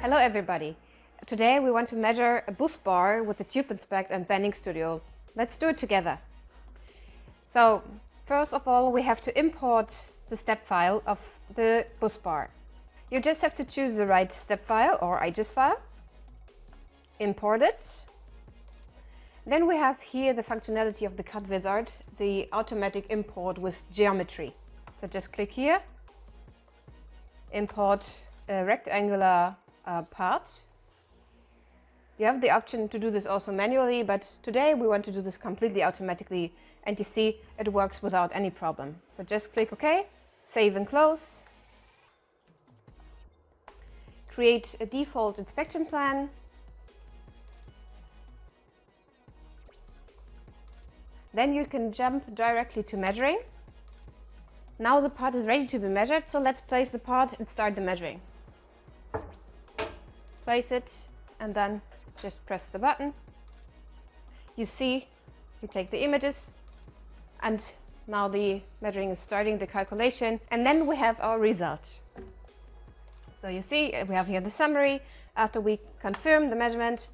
Hello everybody! Today we want to measure a bus bar with the TubeInspect and BendingStudio. Let's do it together. So first of all we have to import the step file of the bus bar. You just have to choose the right step file or IGES file, import it. Then we have here the functionality of the cut wizard, the automatic import with geometry. So just click here, import a rectangular part. You have the option to do this also manually, but today we want to do this completely automatically, and you see it works without any problem. So just click OK, save and close. Create a default inspection plan. Then you can jump directly to measuring. Now the part is ready to be measured, so let's place the part and start the measuring. Place it and then just press the button. You see, you take the images and now the measuring is starting, the calculation, and then we have our result. So you see, we have here the summary. After we confirm the measurement,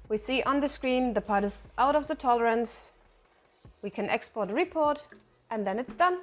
we see on the screen the part is out of the tolerance. We can export a report and then it's done.